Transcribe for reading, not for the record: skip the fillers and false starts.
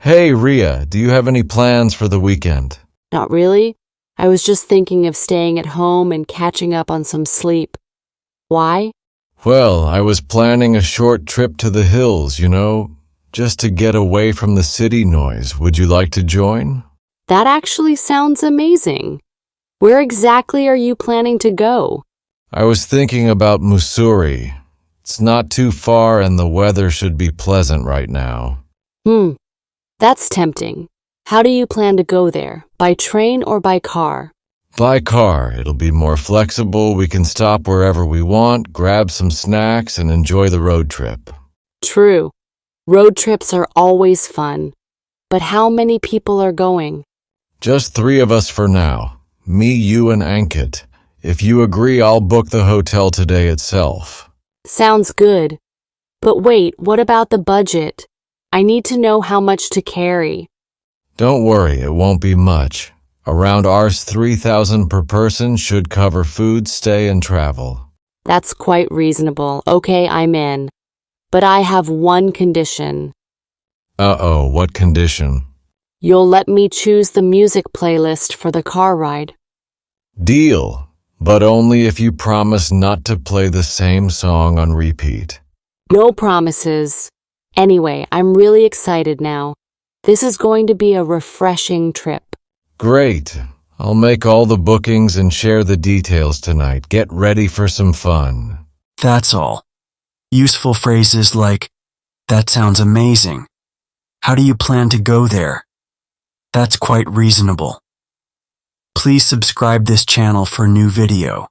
Hey, Ria, do you have any plans for the weekend? Not really. I was just thinking of staying at home and catching up on some sleep. Why? Well, I was planning a short trip to the hills, just to get away from the city noise. Would you like to join? That actually sounds amazing. Where exactly are you planning to go? I was thinking about Mussoorie. It's not too far and the weather should be pleasant right now. That's tempting. How do you plan to go there? By train or by car? By car, it'll be more flexible. We can stop wherever we want, grab some snacks, and enjoy the road trip. True. Road trips are always fun. But how many people are going? Just 3 of us for now. Me, you, and Ankit. If you agree, I'll book the hotel today itself. Sounds good. But wait, what about the budget? I need to know how much to carry. Don't worry, it won't be much. Around Rs 3,000 per person should cover food, stay, and travel. That's quite reasonable. Okay, I'm in. But I have one condition. Uh-oh, what condition? You'll let me choose the music playlist for the car ride. Deal, but only if you promise not to play the same song on repeat. No promises. Anyway, I'm really excited now. This is going to be a refreshing trip. Great. I'll make all the bookings and share the details tonight. Get ready for some fun. That's all. Useful phrases like, "That sounds amazing." "How do you plan to go there?" That's quite reasonable. Please subscribe this channel for new video.